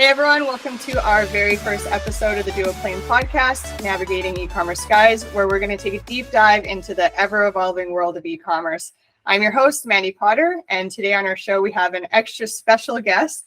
Hey everyone, welcome to our very first episode of the Duoplane podcast, Navigating E-commerce Skies, where we're going to take a deep dive into the ever-evolving world of e-commerce. I'm your host, Mandy Potter, and today on our show we have an extra special guest,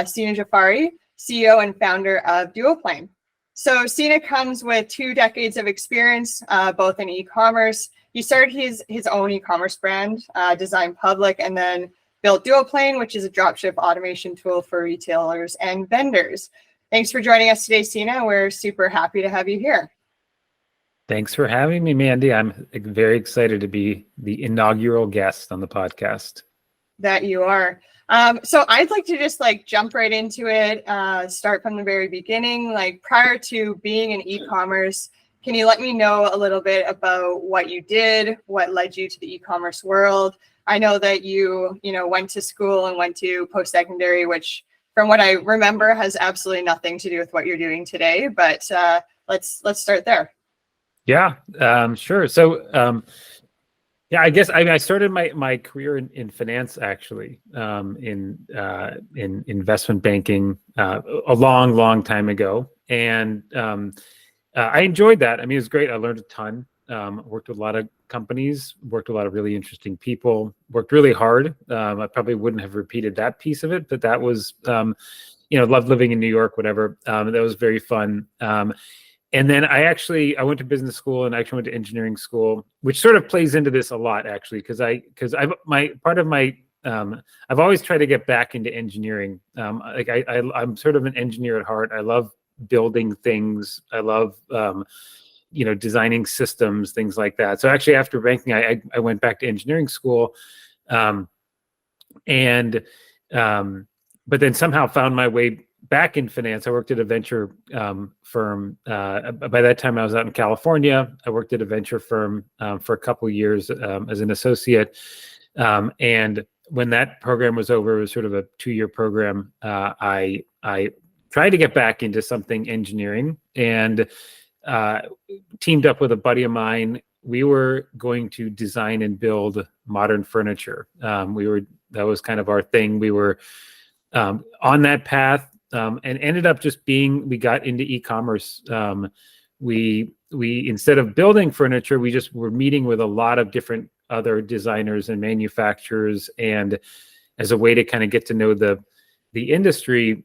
Sina Djafari, CEO and founder of Duoplane. So Sina comes with 2 decades of experience, both in e-commerce. He started his own e-commerce brand, Design Public, and then built Duoplane, which is a dropship automation tool for retailers and vendors. Thanks for joining us today, Sina. We're super happy to have you here. Thanks for having me, Mandy. I'm very excited to be the inaugural guest on the podcast. That you are. So I'd like to just jump right into it, start from the very beginning. Prior to being in e-commerce, can you let me know a little bit about what you did, what led you to the e-commerce world? I know that you went to school and went to post-secondary, which from what I remember has absolutely nothing to do with what you're doing today, but let's start there. Yeah, sure. So, I guess I started my career in finance, actually, in investment banking a long time ago. And I enjoyed that. I mean, it was great. I learned a ton. Worked with a lot of companies, worked with a lot of really interesting people, worked really hard. I probably wouldn't have repeated that piece of it, but that was, loved living in New York, whatever. That was very fun. And then I went to business school and actually went to engineering school, which sort of plays into this a lot, actually, because I've always tried to get back into engineering. I'm sort of an engineer at heart. I love building things. I love, designing systems, things like that. So actually after banking, I went back to engineering school, but then somehow found my way back in finance. I worked at a venture firm. By that time I was out in California. I worked at a venture firm for a couple of years as an associate. And when that program was over, it was sort of a 2-year program. I tried to get back into something engineering and teamed up with a buddy of mine. We were going to design and build modern furniture. That was kind of our thing. We were on that path and ended up just we got into e-commerce. We instead of building furniture, we just were meeting with a lot of different other designers and manufacturers, and as a way to kind of get to know the industry,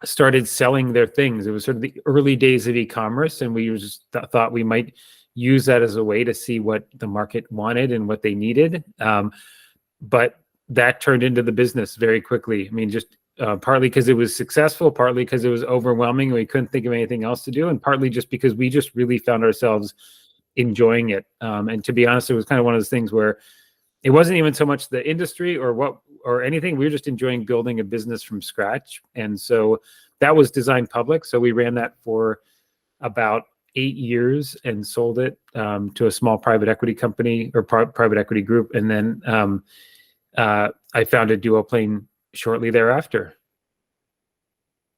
started selling their things. It was sort of the early days of e-commerce, and we just thought we might use that as a way to see what the market wanted and what they needed. But that turned into the business very quickly. I mean, just partly because it was successful, partly because it was overwhelming and we couldn't think of anything else to do, and partly just because we just really found ourselves enjoying it. And to be honest, it was kind of one of those things where it wasn't even so much the industry or anything. We were just enjoying building a business from scratch. And so that was Design Public. So we ran that for about 8 years and sold it to a small private equity company or private equity group. And then I founded Duoplane shortly thereafter.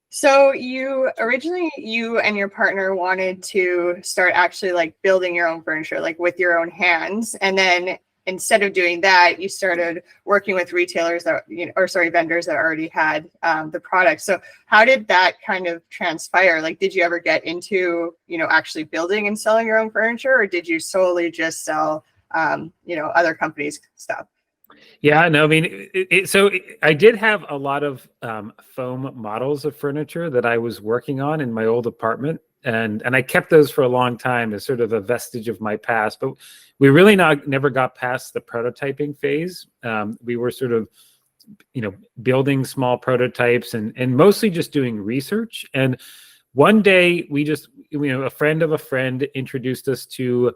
So you and your partner wanted to start actually building your own furniture, with your own hands. And then instead of doing that, you started working with retailers vendors that already had the product. So how did that kind of transpire? Did you ever get into, actually building and selling your own furniture, or did you solely just sell, other companies' stuff? Yeah, no, I mean, I did have a lot of foam models of furniture that I was working on in my old apartment. And I kept those for a long time as sort of a vestige of my past, but we really never got past the prototyping phase. We were sort of, building small prototypes and mostly just doing research. And one day a friend of a friend introduced us to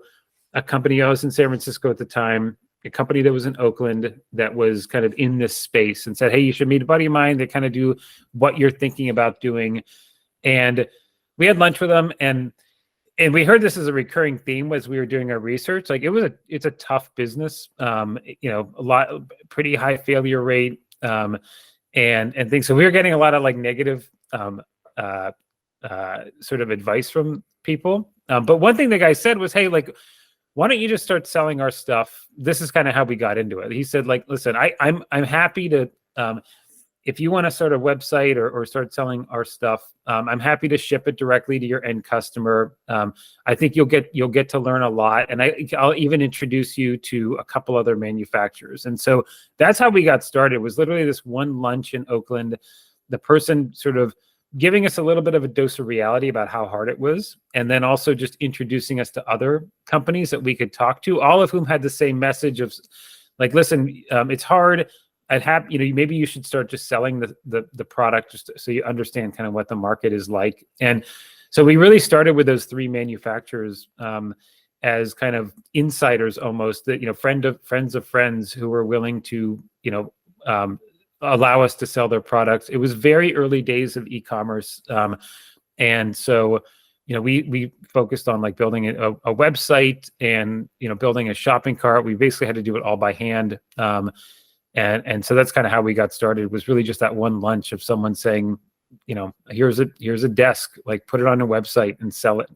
a company. I was in San Francisco at the time, a company that was in Oakland that was kind of in this space, and said, "Hey, you should meet a buddy of mine. They kind of do what you're thinking about doing." And we had lunch with them, and we heard this as a recurring theme as we were doing our research. It's a tough business, pretty high failure rate, and things. So we were getting a lot of negative sort of advice from people. But one thing the guy said was, "Hey, why don't you just start selling our stuff?" This is kind of how we got into it. He said, "Listen, I'm happy to if you want to start a website or start selling our stuff, I'm happy to ship it directly to your end customer. I think you'll get to learn a lot, and I'll even introduce you to a couple other manufacturers. And so that's how we got started. It was literally this one lunch in Oakland, the person sort of giving us a little bit of a dose of reality about how hard it was, and then also just introducing us to other companies that we could talk to, all of whom had the same message of like, listen, it's hard. Maybe you should start just selling the product just so you understand kind of what the market is like. And so we really started with those three manufacturers as kind of insiders almost, that, friends of friends who were willing to, allow us to sell their products. It was very early days of e-commerce. And so, we focused on like building a website and, building a shopping cart. We basically had to do it all by hand. And so that's kind of how we got started. It was really just that one lunch of someone saying, here's a desk, like put it on a website and sell it.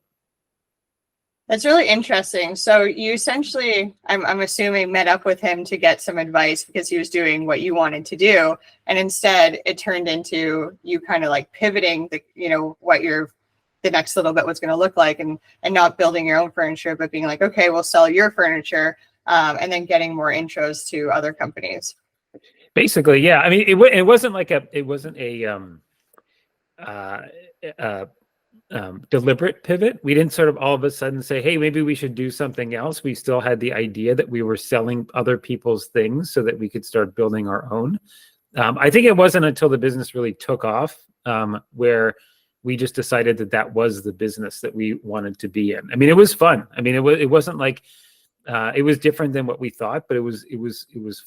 That's really interesting. So you essentially, I'm assuming, met up with him to get some advice because he was doing what you wanted to do. And instead it turned into you kind of like pivoting what the next little bit was going to look like, and not building your own furniture, but being like, okay, we'll sell your furniture, and then getting more intros to other companies. Basically, yeah. I mean, it wasn't a deliberate pivot. We didn't sort of all of a sudden say, hey, maybe we should do something else. We still had the idea that we were selling other people's things so that we could start building our own. I think it wasn't until the business really took off where we just decided that was the business that we wanted to be in. I mean, it was fun. I mean, it wasn't like it was different than what we thought, but it was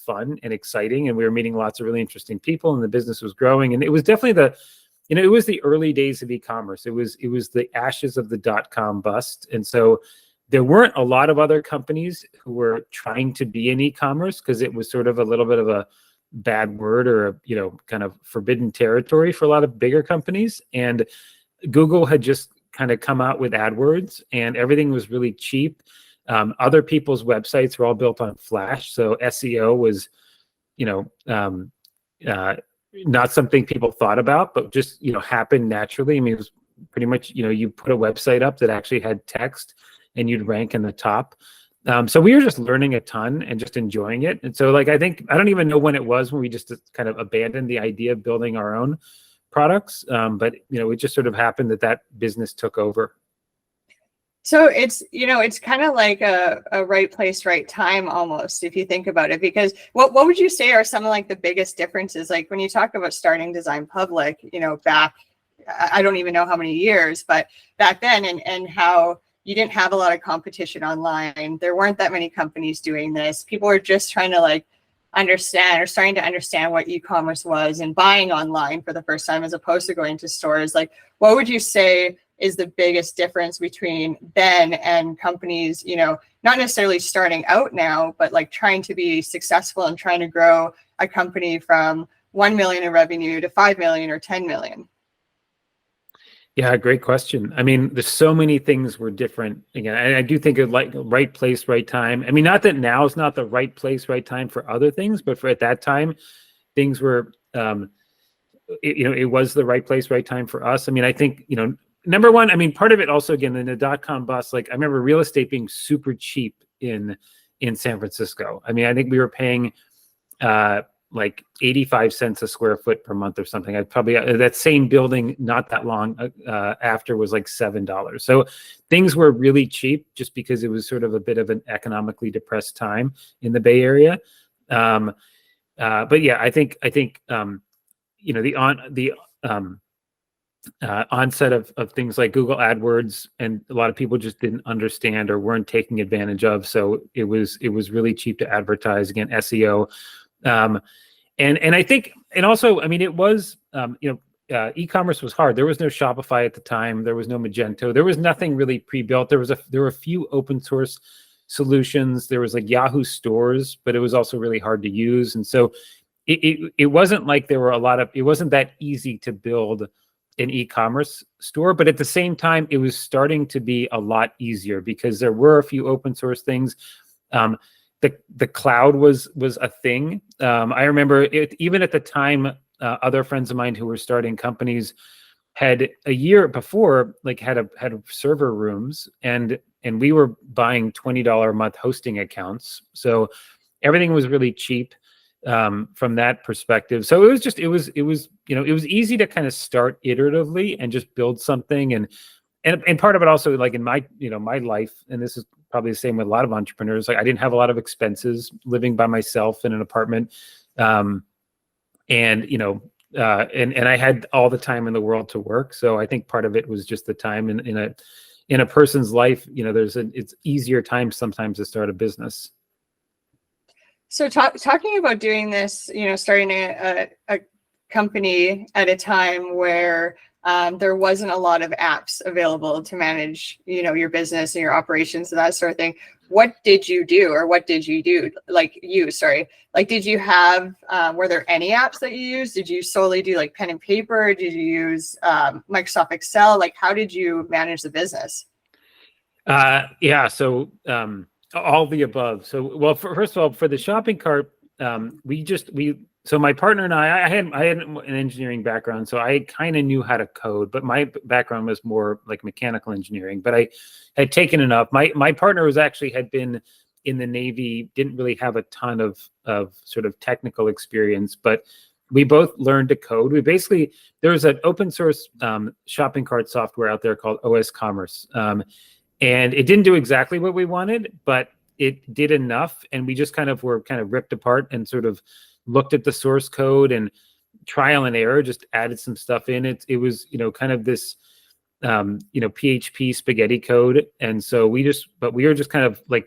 fun and exciting, and we were meeting lots of really interesting people, and the business was growing. And it was definitely it was the early days of e-commerce. It was the ashes of the .com bust, and so there weren't a lot of other companies who were trying to be in e-commerce because it was sort of a little bit of a bad word or kind of forbidden territory for a lot of bigger companies. And Google had just kind of come out with AdWords, and everything was really cheap. Other people's websites were all built on Flash, so SEO was, not something people thought about, but just happened naturally. I mean, it was pretty much you put a website up that actually had text, and you'd rank in the top. So we were just learning a ton and just enjoying it. And so, like, I don't even know when it was when we just kind of abandoned the idea of building our own products, but it just sort of happened that business took over. So it's kind of like a right place, right time almost, if you think about it, because what would you say are some of like the biggest differences? Like when you talk about starting Design Public, back, I don't even know how many years, but back then, and how you didn't have a lot of competition online. There weren't that many companies doing this. People were just trying to like understand or starting to understand what e-commerce was and buying online for the first time as opposed to going to stores. Like, what would you say is the biggest difference between then and companies, not necessarily starting out now, but like trying to be successful and trying to grow a company from 1 million in revenue to 5 million or 10 million? Yeah, great question. I mean, there's so many things were different. Again, and I do think of like right place, right time. I mean, not that now is not the right place, right time for other things, but for at that time, things were, it was the right place, right time for us. I mean, I think, number one, I mean, part of it also, again, in the .com bust, like I remember real estate being super cheap in San Francisco. I mean, I think we were paying like 85 cents a square foot per month or something. I'd probably, that same building not that long after was like $7. So things were really cheap just because it was sort of a bit of an economically depressed time in the Bay Area. But yeah, I think the onset of things like Google AdWords, and a lot of people just didn't understand or weren't taking advantage of. So it was really cheap to advertise, again, SEO. And I think, and also, I mean, it was, e-commerce was hard. There was no Shopify at the time. There was no Magento. There was nothing really pre-built. There were a few open source solutions. There was like Yahoo stores, but it was also really hard to use. And so it wasn't like there were it wasn't that easy to build an e-commerce store, but at the same time, it was starting to be a lot easier because there were a few open source things. The cloud was a thing. I remember even at the time other friends of mine who were starting companies had a year before had server rooms, and we were buying $20 a month hosting accounts. So everything was really cheap from that perspective. So it was easy to kind of start iteratively and just build something. And part of it also, like in my, my life, and this is probably the same with a lot of entrepreneurs, like I didn't have a lot of expenses living by myself in an apartment. And I had all the time in the world to work. So I think part of it was just the time in a person's life, it's easier time sometimes to start a business. So talking about doing this, starting a company at a time where there wasn't a lot of apps available to manage, your business and your operations and that sort of thing. What did you do, or what did you do? Did you have, were there any apps that you used? Did you solely do like pen and paper? Did you use Microsoft Excel? Like, how did you manage the business? So all the above. So, well, first of all, for the shopping cart, so my partner and I had an engineering background, so I kind of knew how to code, but my background was more like mechanical engineering, but I had taken enough. My partner had been in the Navy, didn't really have a ton of sort of technical experience, but we both learned to code. There's an open source shopping cart software out there called OS Commerce. And it didn't do exactly what we wanted, but it did enough. And we just were ripped apart and sort of looked at the source code and trial and error, just added some stuff in it. It was, kind of this, PHP spaghetti code. And so we were just kind of like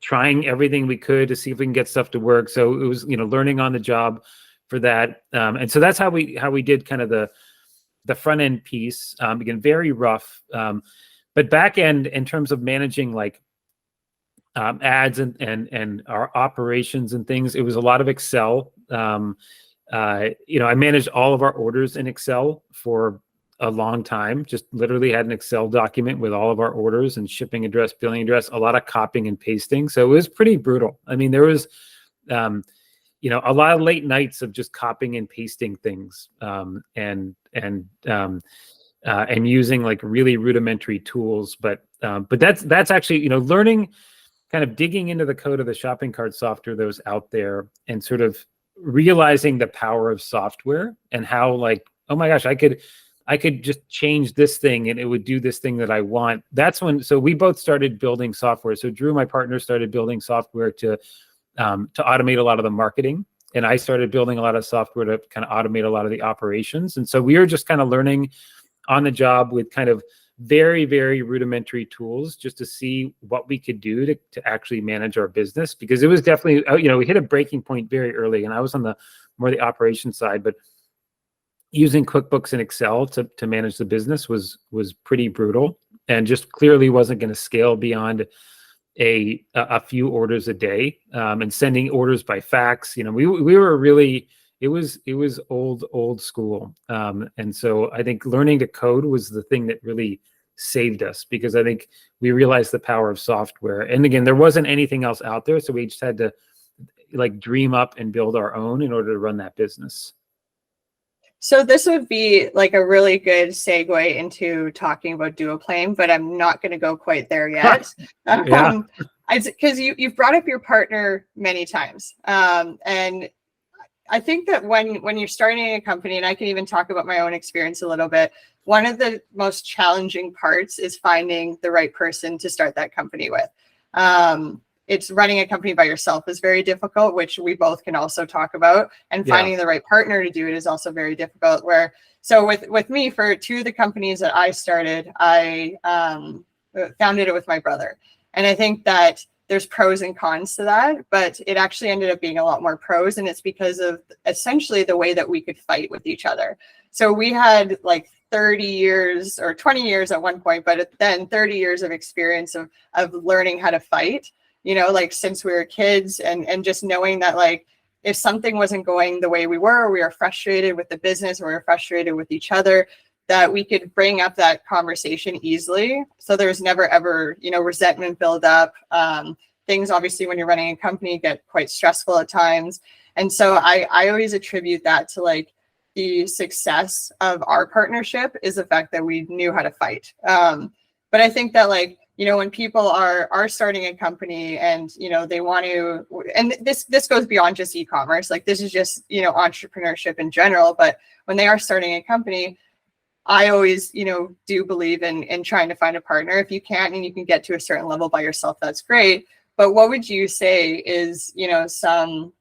trying everything we could to see if we can get stuff to work. So it was, learning on the job for that. And so that's how we did kind of the front end piece. Again, very rough. But back end, in terms of managing like ads and our operations and things, it was a lot of Excel. I managed all of our orders in Excel for a long time. Just literally had an Excel document with all of our orders and shipping address, billing address, a lot of copying and pasting. So it was pretty brutal. I mean, there was, a lot of late nights of just copying and pasting things, and using like really rudimentary tools. But that's actually, learning, kind of digging into the code of the shopping cart software that was out there and sort of realizing the power of software and how, like, oh my gosh, I could just change this thing and it would do this thing that I want. That's when, so we both started building software. So Drew, my partner, started building software to automate a lot of the marketing. And I started building a lot of software to kind of automate a lot of the operations. And so we were just kind of learning on the job with kind of very, very rudimentary tools just to see what we could do to actually manage our business, because it was definitely, we hit a breaking point very early, and I was on the more the operations side, but using QuickBooks and Excel to manage the business was pretty brutal, and just clearly wasn't going to scale beyond a few orders a day, and sending orders by fax. We were really, it was old school. And so I think learning to code was the thing that really saved us, because I think we realized the power of software. And again, there wasn't anything else out there. So we just had to like dream up and build our own in order to run that business. So this would be like a really good segue into talking about Duoplane, but I'm not going to go quite there yet. Yeah. Because you've brought up your partner many times. And I think that when you're starting a company, and I can even talk about my own experience a little bit, one of the most challenging parts is finding the right person to start that company with. It's running a company by yourself is very difficult, which we both can also talk about. And finding the right partner to do it is also very difficult. So with me, for two of the companies that I started, I founded it with my brother. And I think that there's pros and cons to that, but it actually ended up being a lot more pros. And it's because of essentially the way that we could fight with each other. So we had like 30 years or 20 years at one point, but then 30 years of experience of learning how to fight, like since we were kids, and just knowing that like, if something wasn't going the way we were frustrated with the business, or we were frustrated with each other, that we could bring up that conversation easily. So there's never ever, resentment build up. Things obviously when you're running a company get quite stressful at times. And so I always attribute that to like the success of our partnership is the fact that we knew how to fight. But I think that, like, you know, when people are starting a company and, you know, they want to, and this goes beyond just e-commerce, like this is just, you know, entrepreneurship in general. But when they are starting a company, I always, you know, do believe in trying to find a partner. If you can't and you can get to a certain level by yourself, that's great. But what would you say is, you know, some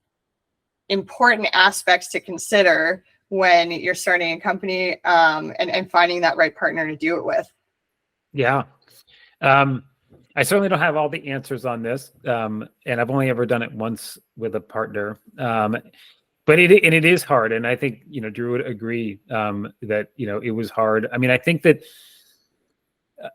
important aspects to consider when you're starting a company, and finding that right partner to do it with? Yeah. I certainly don't have all the answers on this. And I've only ever done it once with a partner. But it is hard. And I think, you know, Drew would agree that, you know, it was hard. I mean, I think that,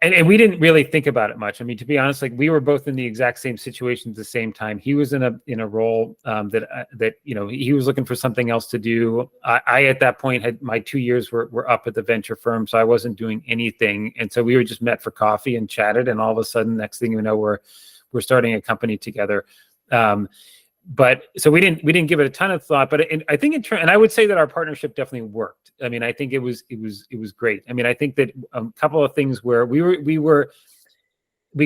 and we didn't really think about it much. I mean, to be honest, like we were both in the exact same situation at the same time. He was in a role that you know, he was looking for something else to do. I at that point had my 2 years were up at the venture firm, so I wasn't doing anything. And so we were just met for coffee and chatted, and all of a sudden, next thing you know, we're starting a company together. But so we didn't give it a ton of thought, but I think and I would say that our partnership definitely worked. I mean, I think it was great. I mean, I think that a couple of things where we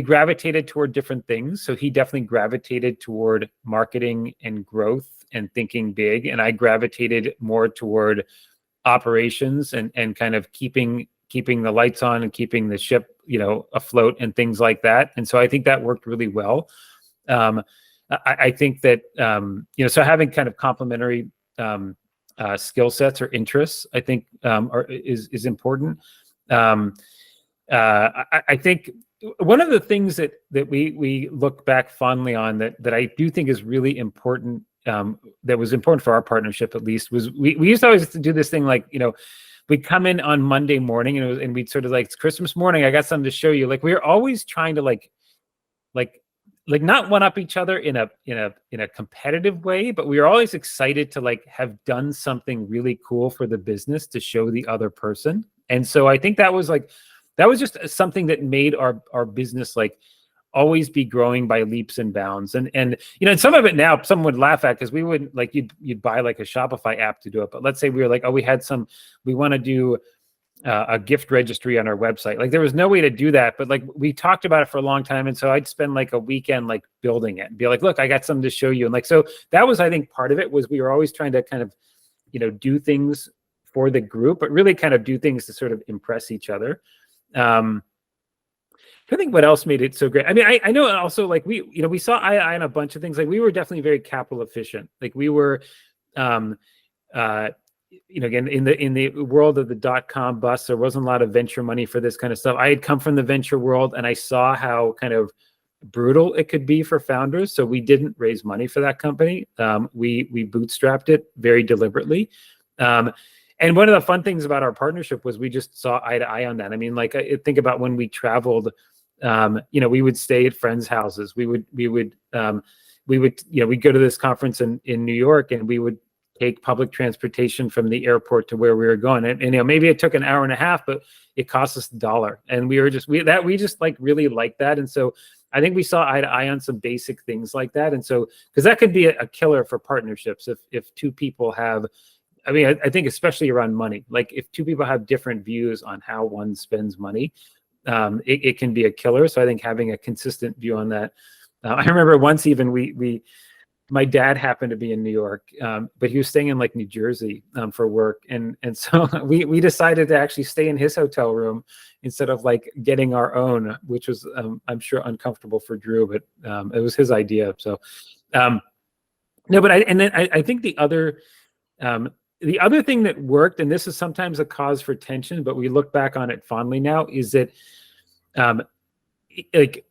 gravitated toward different things. So he definitely gravitated toward marketing and growth and thinking big, and I gravitated more toward operations and kind of keeping the lights on and keeping the ship, you know, afloat and things like that. And so I think that worked really well. I think that, you know, so having kind of complementary skill sets or interests, I think is important. I think one of the things that we look back fondly on that I do think is really important, that was important for our partnership, at least, was we used to always do this thing, like, you know, we'd come in on Monday morning and we'd sort of like, it's Christmas morning, I got something to show you. Like, we were always trying to like not one up each other in a competitive way, but we were always excited to like have done something really cool for the business to show the other person. And so I think that was just something that made our business like always be growing by leaps and bounds. And you know, and some of it now someone would laugh at, because we wouldn't, like, you'd buy like a Shopify app to do it. But let's say we were like, oh, we want to do a gift registry on our website. Like, there was no way to do that, but like we talked about it for a long time. And so I'd spend like a weekend like building it and be like, look, I got something to show you. And like, so that was, I think, part of it was we were always trying to kind of, you know, do things for the group, but really kind of do things to sort of impress each other. I think what else made it so great. I mean, I know also, like, we saw eye to eye on a bunch of things. Like, we were definitely very capital efficient. Like, we were, you know, again, in the world of the .com bust, there wasn't a lot of venture money for this kind of stuff. I had come from the venture world, and I saw how kind of brutal it could be for founders. So we didn't raise money for that company. We bootstrapped it very deliberately. And one of the fun things about our partnership was we just saw eye to eye on that. I mean, like, I think about when we traveled, you know, we would stay at friends' houses. We would, you know, we'd go to this conference in New York, and we would take public transportation from the airport to where we were going. And you know, maybe it took an hour and a half, but it cost us $1. And we just like really liked that. And so I think we saw eye to eye on some basic things like that. And so, because that could be a killer for partnerships if two people have, I mean, I think especially around money, like if two people have different views on how one spends money, it can be a killer. So I think having a consistent view on that. I remember once even my dad happened to be in New York, but he was staying in like New Jersey for work. And so we decided to actually stay in his hotel room instead of like getting our own, which was, I'm sure, uncomfortable for Drew, but it was his idea. So no, but I think the other thing that worked, and this is sometimes a cause for tension, but we look back on it fondly now, is that like,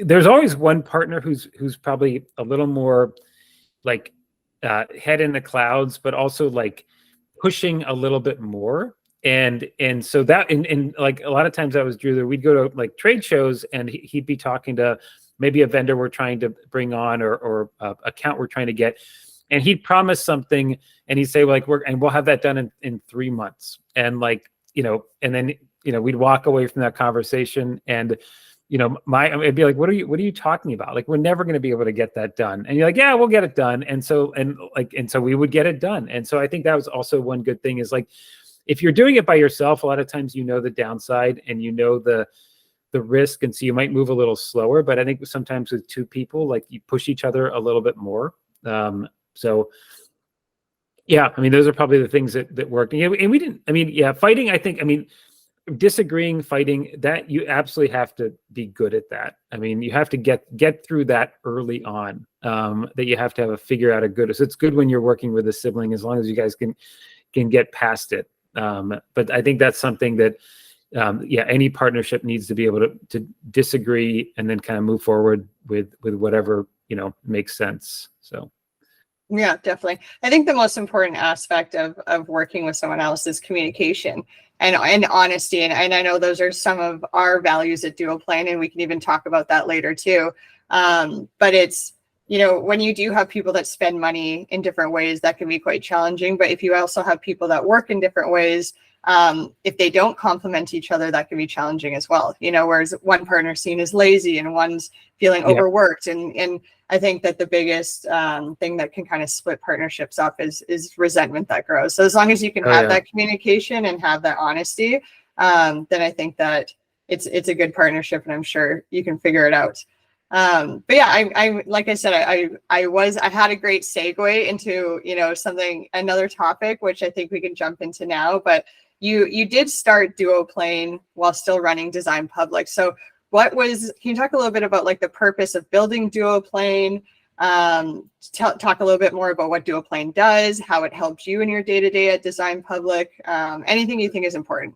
there's always one partner who's probably a little more like head in the clouds, but also like pushing a little bit more. And so that, and like a lot of times that was Drew, that we'd go to like trade shows, and he'd be talking to maybe a vendor we're trying to bring on or account we're trying to get. And he'd promise something, and he'd say, like, we'll have that done in 3 months. And like, you know, and then, you know, we'd walk away from that conversation, and I'd be like, what are you talking about? Like, we're never going to be able to get that done. And you're like, yeah, we'll get it done. And so we would get it done. And so I think that was also one good thing is like, if you're doing it by yourself, a lot of times, the downside and the risk. And so you might move a little slower, but I think sometimes with two people, like you push each other a little bit more. So yeah, I mean, those are probably the things that worked. And we didn't, fighting, disagreeing, fighting, that you absolutely have to be good at that. I mean, you have to get through that early on, that you have to figure out so it's good when you're working with a sibling, as long as you guys can get past it. But I think that's something that, any partnership needs to be able to disagree and then kind of move forward with whatever, makes sense. So. Yeah, definitely. I think the most important aspect of working with someone else is communication and honesty. And I know those are some of our values at Duoplane, and we can even talk about that later too. But it's, when you do have people that spend money in different ways, that can be quite challenging. But if you also have people that work in different ways, if they don't complement each other, that can be challenging as well. Whereas one partner seen as lazy and one's feeling overworked. And I think that the biggest thing that can kind of split partnerships up is resentment that grows. So as long as you can have that communication and have that honesty, then I think that it's a good partnership, and I'm sure you can figure it out. But yeah, I like I said, I had a great segue into, another topic, which I think we can jump into now. But you did start Duoplane while still running Design Public. So can you talk a little bit about like the purpose of building Duoplane? Talk a little bit more about what Duoplane does, how it helps you in your day-to-day at Design Public, anything you think is important.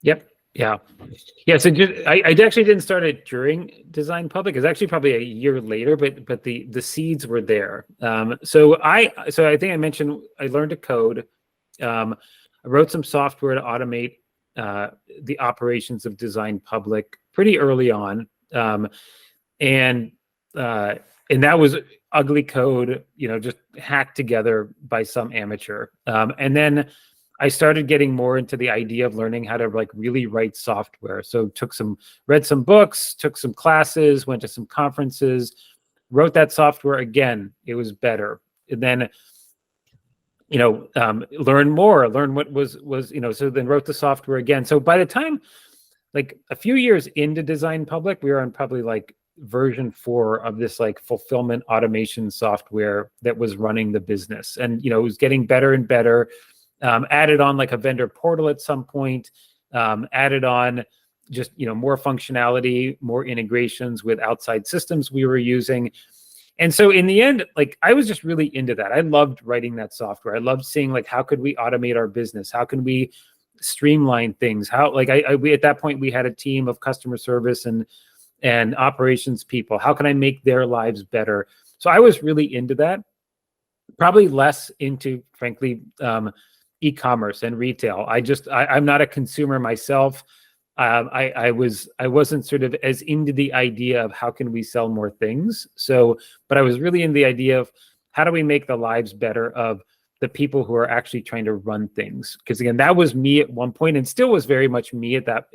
Yep. Yeah. So I actually didn't start it during Design Public. It's actually probably a year later, but the seeds were there. So I think I mentioned I learned to code. I wrote some software to automate the operations of Design Public pretty early on, and that was ugly code, just hacked together by some amateur. And then I started getting more into the idea of learning how to like really write software. So read some books, took some classes, went to some conferences, wrote that software again. It was better. And then, learn what was, so then wrote the software again. So by the time, like a few years into Design Public, we were on probably like version 4 of this like fulfillment automation software that was running the business. And, it was getting better and better. Added on like a vendor portal at some point, added on just, more functionality, more integrations with outside systems we were using. And so in the end, like I was just really into that. I loved writing that software. I loved seeing like, how could we automate our business? How can we streamline things? How, like we at that point, we had a team of customer service and operations people. How can I make their lives better? So I was really into that. Probably less into, frankly, e-commerce and retail. I'm not a consumer myself. I wasn't sort of as into the idea of how can we sell more things. But I was really in the idea of how do we make the lives better of the people who are actually trying to run things. Because again, that was me at one point and still was very much me at that,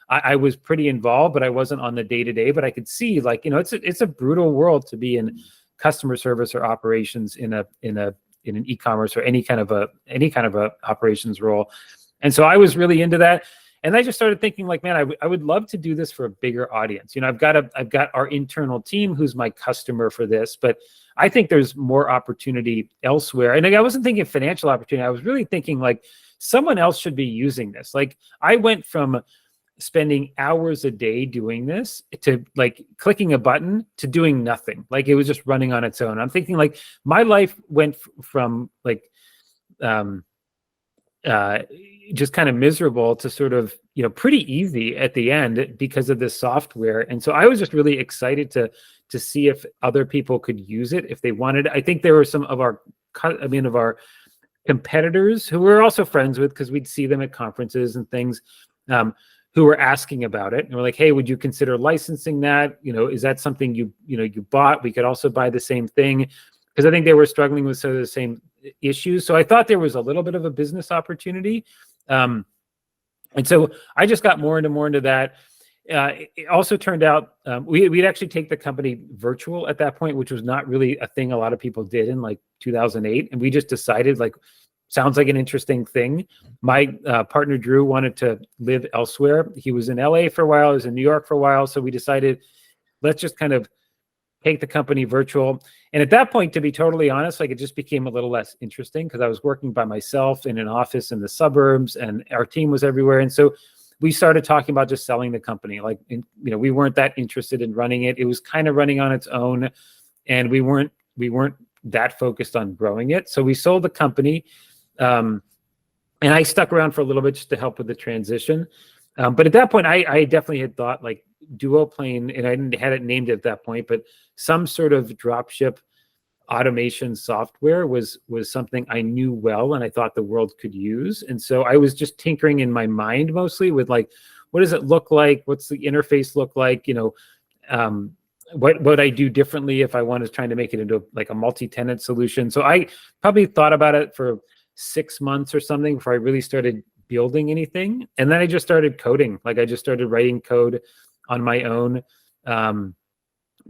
I was pretty involved, but I wasn't on the day-to-day, but I could see like, it's a brutal world to be in customer service or operations in an e-commerce or any kind of a operations role. And so I was really into that. And I just started thinking like, man, I would love to do this for a bigger audience. I've got our internal team who's my customer for this, but I think there's more opportunity elsewhere. And I wasn't thinking financial opportunity. I was really thinking like someone else should be using this. Like I went from spending hours a day doing this to like clicking a button to doing nothing. Like it was just running on its own. I'm thinking like my life went from like, just kind of miserable to sort of, pretty easy at the end because of this software. And so I was just really excited to see if other people could use it if they wanted. I think there were some of our competitors who we're also friends with because we'd see them at conferences and things, who were asking about it. And we're like, hey, would you consider licensing that? Is that something you bought? We could also buy the same thing. Because I think they were struggling with some of the same issues. So I thought there was a little bit of a business opportunity. And so I just got more into that. it also turned out we'd actually take the company virtual at that point, which was not really a thing a lot of people did in like 2008. And we just decided like, sounds like an interesting thing. My partner, Drew, wanted to live elsewhere. He was in LA for a while, he was in New York for a while. So we decided, let's just kind of take the company virtual. And at that point, to be totally honest, like it just became a little less interesting because I was working by myself in an office in the suburbs and our team was everywhere. And so we started talking about just selling the company. Like, we weren't that interested in running it. It was kind of running on its own, and we weren't that focused on growing it. So we sold the company, and I stuck around for a little bit just to help with the transition. But at that point, I definitely had thought like Duoplane, and I hadn't named it at that point, but some sort of dropship automation software was something I knew well and I thought the world could use. And so I was just tinkering in my mind mostly with like, what does it look like? What's the interface look like? What would I do differently if I wanted trying to make it into like a multi-tenant solution? So I probably thought about it for 6 months or something before I really started building anything. And then I just started coding. Like I just started writing code on my own,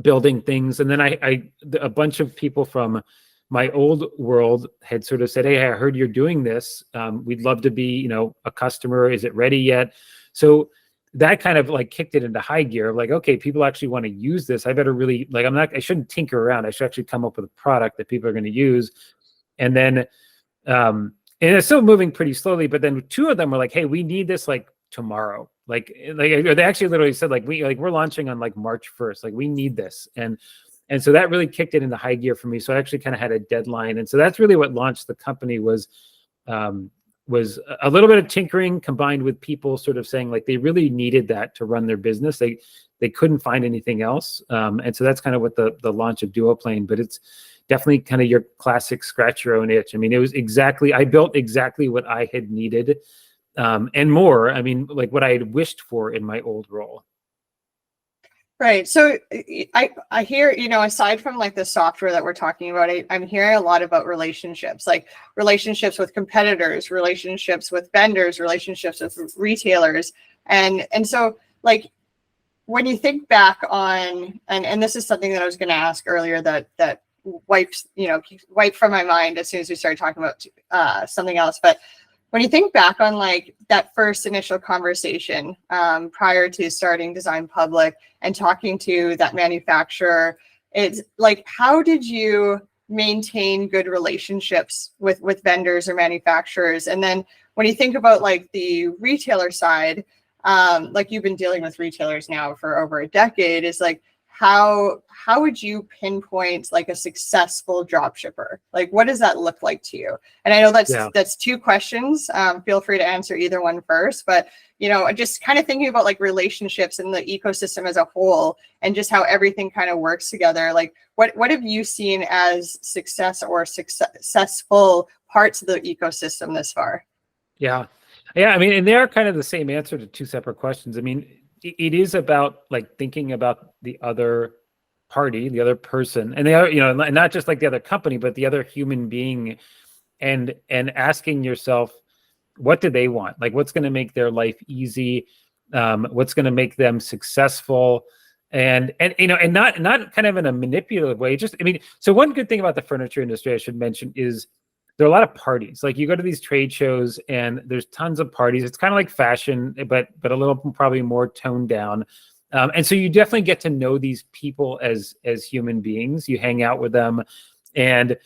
building things. And then a bunch of people from my old world had sort of said, hey, I heard you're doing this. We'd love to be, a customer. Is it ready yet? So that kind of like kicked it into high gear of like, okay, people actually want to use this. I better really like, I shouldn't tinker around. I should actually come up with a product that people are going to use. And then, and it's still moving pretty slowly, but then 2 of them were like, hey, we need this like tomorrow. Like they actually literally said like we're launching on like March 1st. Like we need this. And so that really kicked it into high gear for me. So I actually kind of had a deadline. And so that's really what launched the company was a little bit of tinkering combined with people sort of saying like they really needed that to run their business. They couldn't find anything else. And so that's kind of what the launch of Duoplane, but it's definitely kind of your classic scratch your own itch. I mean, I built exactly what I had needed. And more, I mean, like what I had wished for in my old role. Right. So I hear, aside from like the software that we're talking about, I'm hearing a lot about relationships, like relationships with competitors, relationships with vendors, relationships with retailers. And so like when you think back on, and this is something that I was going to ask earlier that wiped from my mind as soon as we started talking about something else. But when you think back on like that first initial conversation prior to starting Design Public and talking to that manufacturer, it's like, how did you maintain good relationships with vendors or manufacturers? And then when you think about like the retailer side, like you've been dealing with retailers now for over a decade, is like, how would you pinpoint like a successful drop shipper? Like, what does that look like to you? And I know that's 2 questions. Feel free to answer either one first, but just kind of thinking about like relationships and the ecosystem as a whole, and just how everything kind of works together. Like, what have you seen as success or successful parts of the ecosystem this far? Yeah. I mean, and they are kind of the same answer to 2 separate questions. I mean, it is about like thinking about the other party, the other person, and they are, and not just like the other company, but the other human being, and asking yourself, what do they want? Like, what's going to make their life easy? What's going to make them successful? And not kind of in a manipulative way. Just, I mean, so one good thing about the furniture industry I should mention is there are a lot of parties. Like you go to these trade shows and there's tons of parties. It's kind of like fashion, but a little probably more toned down. And so you definitely get to know these people as human beings. You hang out with them, and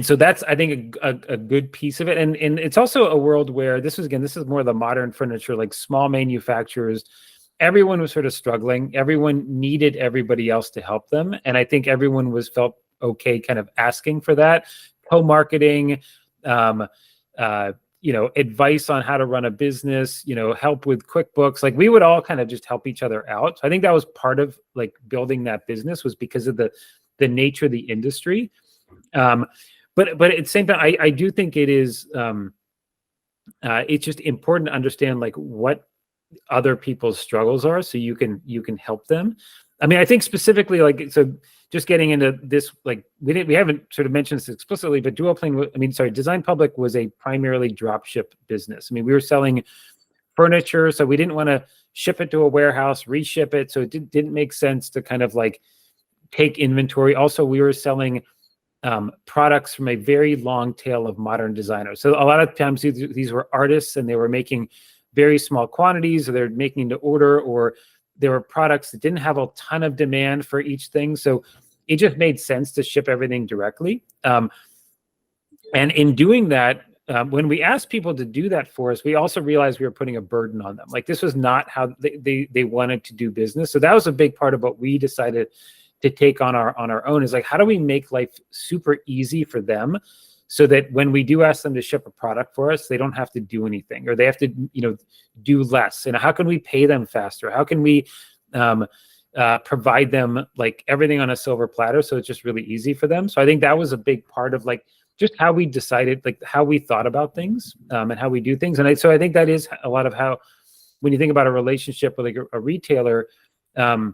so that's, I think, a good piece of it. And it's also a world where this is more the modern furniture, like small manufacturers. Everyone was sort of struggling. Everyone needed everybody else to help them, and I think everyone felt okay kind of asking for that co-marketing, advice on how to run a business, help with QuickBooks. Like we would all kind of just help each other out. So I think that was part of like building that business, was because of the nature of the industry. But at the same time, I do think it is it's just important to understand like what other people's struggles are, so you can help them. I mean, I think specifically, like, so just getting into this, like we haven't sort of mentioned this explicitly, but Design Public was a primarily drop ship business. I mean, we were selling furniture, so we didn't want to ship it to a warehouse, reship it. So it didn't make sense to kind of like take inventory. Also, we were selling products from a very long tail of modern designers. So a lot of times these were artists and they were making very small quantities, or they're making to order, or there were products that didn't have a ton of demand for each thing. So it just made sense to ship everything directly. And in doing that, when we asked people to do that for us, we also realized we were putting a burden on them. Like, this was not how they wanted to do business. So that was a big part of what we decided to take on our own, is like, how do we make life super easy for them, so that when we do ask them to ship a product for us, they don't have to do anything, or they have to, do less. And how can we pay them faster? How can we provide them like everything on a silver platter, so it's just really easy for them? So I think that was a big part of like just how we decided, like how we thought about things, and how we do things. And so I think that is a lot of how, when you think about a relationship with like a retailer, how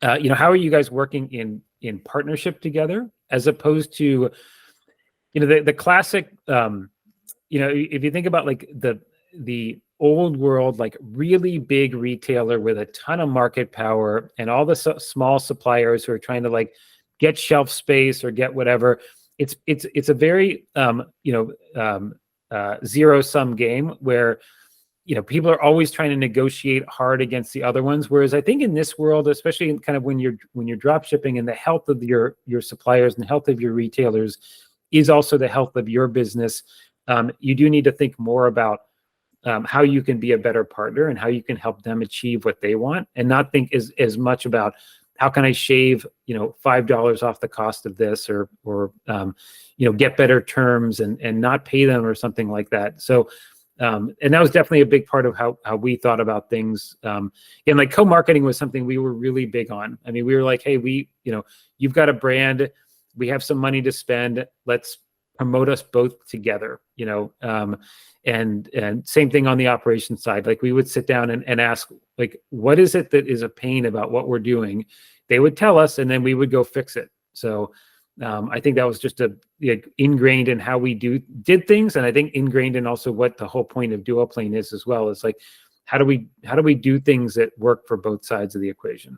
are you guys working in partnership together, as opposed to, the classic, if you think about like the old world, like really big retailer with a ton of market power and all the small suppliers who are trying to like get shelf space or get whatever, it's a very zero sum game where people are always trying to negotiate hard against the other ones. Whereas I think in this world, especially in kind of when you're drop shipping, and the health of your suppliers and the health of your retailers is also the health of your business, you do need to think more about how you can be a better partner and how you can help them achieve what they want, and not think as much about how can I shave $5 off the cost of this, or get better terms and not pay them or something like that. So and that was definitely a big part of how we thought about things. And like co-marketing was something we were really big on. I mean, we were like, hey, you've got a brand, we have some money to spend, let's promote us both together, and same thing on the operations side. Like, we would sit down and ask, like, what is it that is a pain about what we're doing? They would tell us, and then we would go fix it. So I think that was just ingrained in how we did things. And I think ingrained in also what the whole point of Duoplane is as well. It's like, how do we do things that work for both sides of the equation?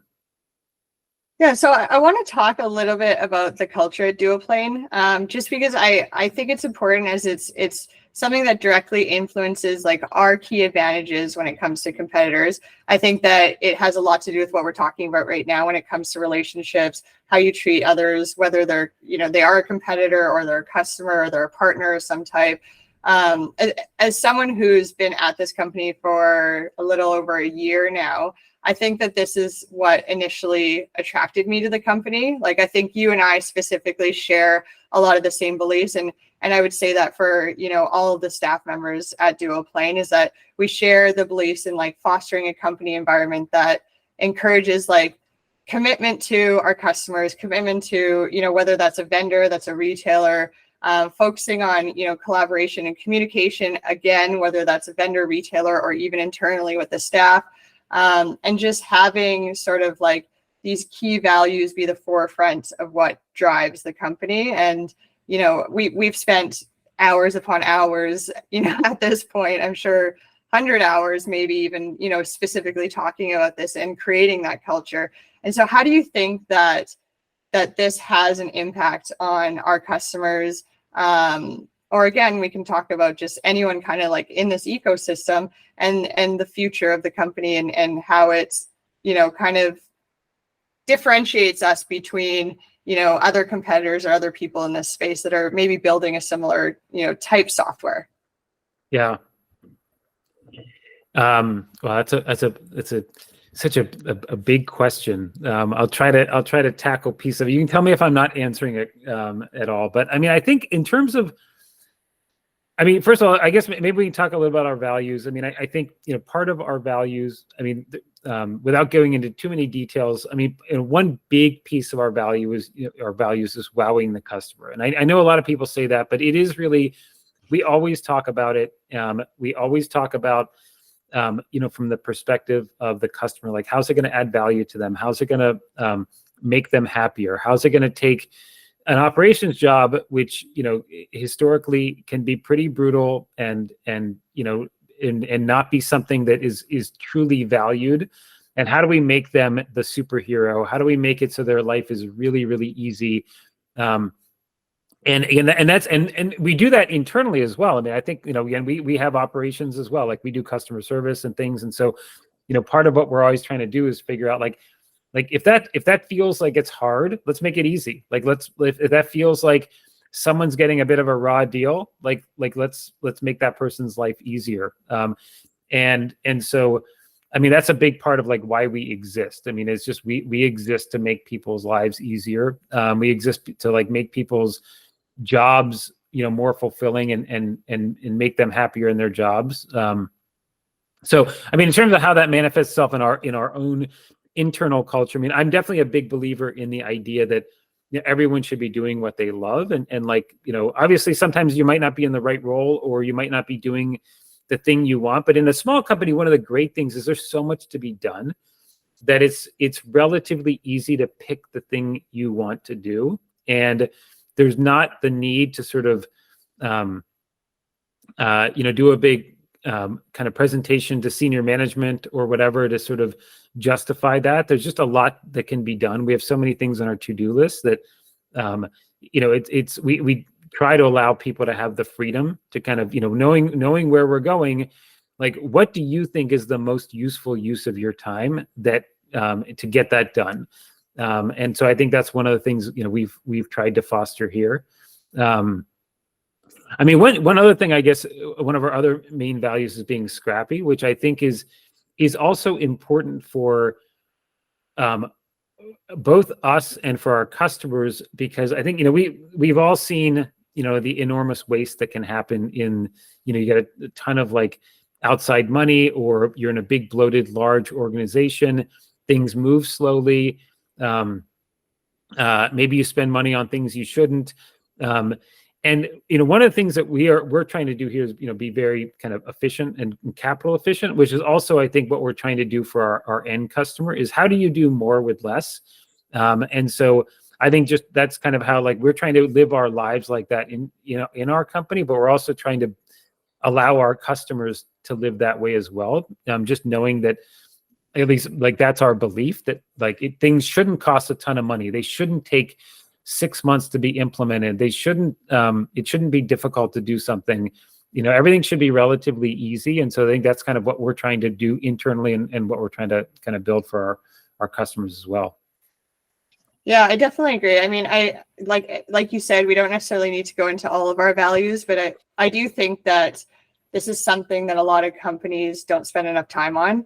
Yeah, so I want to talk a little bit about the culture at Duoplane, just because I think it's important, as it's something that directly influences like our key advantages when it comes to competitors. I think that it has a lot to do with what we're talking about right now when it comes to relationships, how you treat others, whether they're, they are a competitor or they're a customer or they're a partner of some type. As someone who's been at this company for a little over a year now, I think that this is what initially attracted me to the company. Like, I think you and I specifically share a lot of the same beliefs. And I would say that for, all of the staff members at Duoplane, is that we share the beliefs in like fostering a company environment that encourages like commitment to our customers, commitment to, whether that's a vendor, that's a retailer, focusing on, collaboration and communication, again, whether that's a vendor, retailer, or even internally with the staff. And just having sort of like these key values be the forefront of what drives the company. And, we've spent hours upon hours, at this point, I'm sure 100 hours, maybe even, specifically talking about this and creating that culture. And so how do you think that this has an impact on our customers? Or again, we can talk about just anyone kind of like in this ecosystem and the future of the company and how it's, kind of differentiates us between, other competitors or other people in this space that are maybe building a similar, type software. Yeah. Well, that's such a big question. I'll try to tackle piece of it. You can tell me if I'm not answering it at all. But I mean, I think in terms of, first of all, I guess maybe we can talk a little about our values. I mean, I think, part of our values, without going into too many details, one big piece of our values is wowing the customer. And I know a lot of people say that, but it is really, we always talk about it. We always talk about, from the perspective of the customer, like, how's it going to add value to them? How's it going to make them happier? How's it going to take an operations job, which, historically can be pretty brutal and and not be something that is truly valued? And how do we make them the superhero? How do we make it so their life is really, really easy? And we do that internally as well. I mean, I think, again, we have operations as well. Like we do customer service and things. And so, part of what we're always trying to do is figure out like if that feels like it's hard, let's make it easy. Like if that feels like someone's getting a bit of a raw deal, like let's make that person's life easier. And so, I mean, that's a big part of like why we exist. I mean, it's just we exist to make people's lives easier. We exist to like make people's jobs, more fulfilling and make them happier in their jobs. So, I mean, in terms of how that manifests itself in our own internal culture, I mean, I'm definitely a big believer in the idea that everyone should be doing what they love. And like, obviously sometimes you might not be in the right role or you might not be doing the thing you want. But in a small company, one of the great things is there's so much to be done that it's relatively easy to pick the thing you want to do. And there's not the need to sort of, do a big kind of presentation to senior management or whatever to sort of justify that. There's just a lot that can be done. We have so many things on our to-do list that, we try to allow people to have the freedom to kind of, knowing where we're going, like, what do you think is the most useful use of your time that to get that done? And so I think that's one of the things, we've tried to foster here. I mean, one other thing, I guess, one of our other main values is being scrappy, which I think is also important for both us and for our customers, because I think, we've all seen, the enormous waste that can happen in, you get a ton of like outside money, or you're in a big bloated large organization, things move slowly. Maybe you spend money on things you shouldn't. And one of the things that we're trying to do here is be very kind of efficient and capital efficient, which is also, I think, what we're trying to do for our end customer is how do you do more with less? And so I think just that's kind of how like we're trying to live our lives like that in our company, but we're also trying to allow our customers to live that way as well. Just knowing that, at least like that's our belief, that like things shouldn't cost a ton of money. They shouldn't take 6 months to be implemented. They shouldn't, it shouldn't be difficult to do something. Everything should be relatively easy. And so I think that's kind of what we're trying to do internally and what we're trying to kind of build for our customers as well. Yeah, I definitely agree. I mean, I like you said, we don't necessarily need to go into all of our values, but I do think that this is something that a lot of companies don't spend enough time on.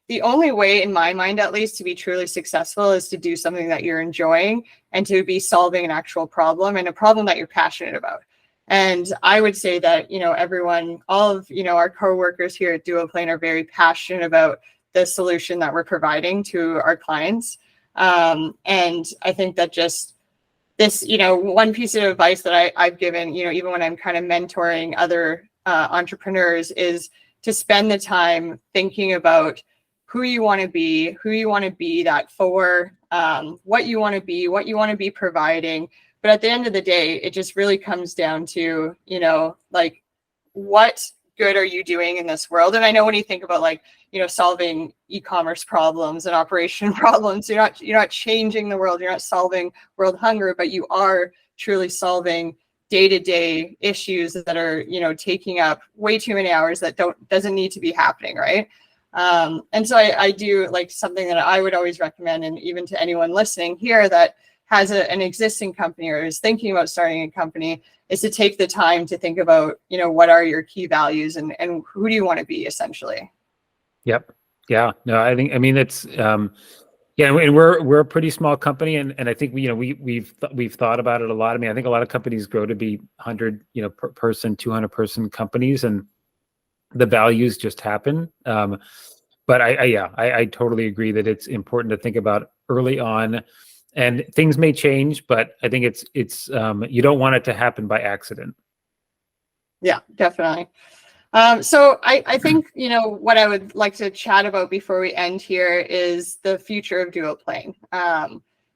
The only way, in my mind at least, to be truly successful is to do something that you're enjoying and to be solving an actual problem, and a problem that you're passionate about. And I would say that, everyone, all of, our coworkers here at Duoplane are very passionate about the solution that we're providing to our clients. And I think that just this, one piece of advice that I've given, even when I'm kind of mentoring other entrepreneurs, is to spend the time thinking about who you want to be that for, what you want to be providing. But at the end of the day, it just really comes down to, like, what good are you doing in this world? And I know when you think about like, solving e-commerce problems and operation problems, you're not changing the world, you're not solving world hunger, but you are truly solving day-to-day issues that are, taking up way too many hours that doesn't need to be happening, right? And so I do like something that I would always recommend, and even to anyone listening here that has an existing company or is thinking about starting a company, is to take the time to think about, what are your key values and who do you want to be, essentially. Yep. Yeah. No, I mean, it's, and we're a pretty small company, and I think we've thought about it a lot. I mean, I think a lot of companies grow to be 100, person, 200 person companies, and the values just happen. But I totally agree that it's important to think about early on, and things may change, but I think it's you don't want it to happen by accident. Yeah, definitely. So I think, what I would like to chat about before we end here is the future of Duoplane.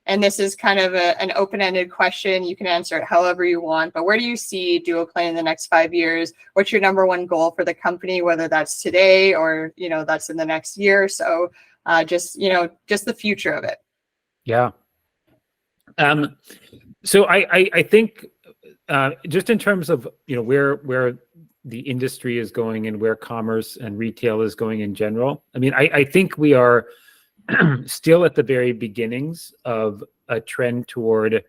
And this is kind of an open-ended question. You can answer it however you want, but where do you see Duoplane in the next 5 years? What's your number one goal for the company, whether that's today or, that's in the next year or so? Just the future of it. Yeah. So I think just in terms of, where the industry is going and where commerce and retail is going in general, I mean, I think we are still at the very beginnings of a trend toward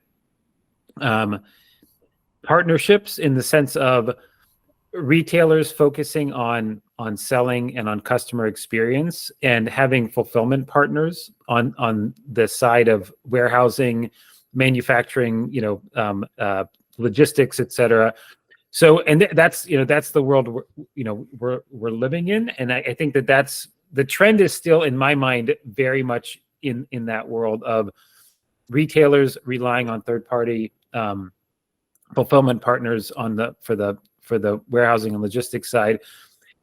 partnerships, in the sense of retailers focusing on selling and on customer experience, and having fulfillment partners on the side of warehousing, manufacturing, logistics, etc. So, and that's the world we're living in, and I think that's the trend is still, in my mind, very much in that world of retailers relying on third-party fulfillment partners for the warehousing and logistics side.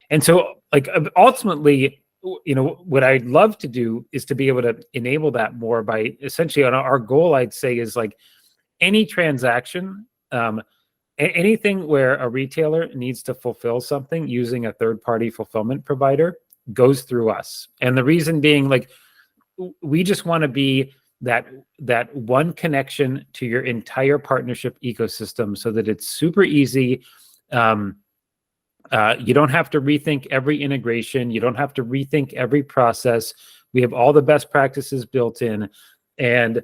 And so, like, ultimately, what I'd love to do is to be able to enable that more by essentially, our goal, I'd say, is like any transaction, anything where a retailer needs to fulfill something using a third-party fulfillment provider goes through us. And the reason being, like, we just want to be that one connection to your entire partnership ecosystem, so that it's super easy. You don't have to rethink every integration. You don't have to rethink every process. We have all the best practices built in, and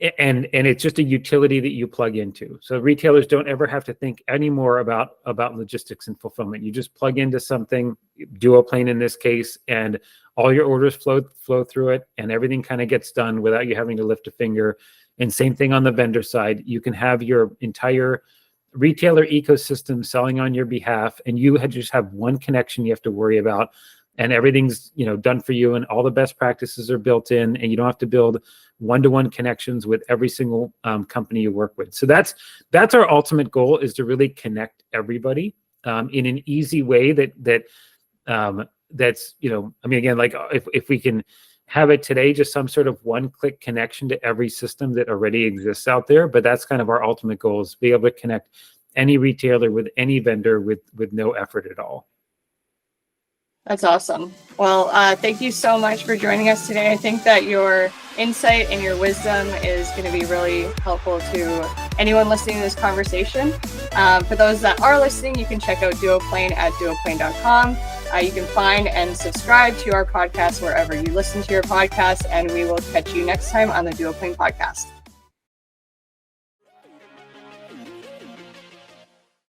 it's just a utility that you plug into. So retailers don't ever have to think anymore about logistics and fulfillment. You just plug into something, Duoplane in this case, and all your orders flow through it, and everything kind of gets done without you having to lift a finger. And same thing on the vendor side. You can have your entire retailer ecosystem selling on your behalf, and you just have one connection you have to worry about, and everything's done for you, and all the best practices are built in, and you don't have to build one-to-one connections with every single company you work with. So that's our ultimate goal, is to really connect everybody in an easy way that's I mean, again, like, if we can have it today, just some sort of one-click connection to every system that already exists out there. But that's kind of our ultimate goal, is to be able to connect any retailer with any vendor with no effort at all. That's awesome. Well, thank you so much for joining us today. I think that your insight and your wisdom is going to be really helpful to anyone listening to this conversation. For those that are listening, you can check out Duoplane at duoplane.com. You can find and subscribe to our podcast wherever you listen to your podcast, and we will catch you next time on the Duoplane podcast.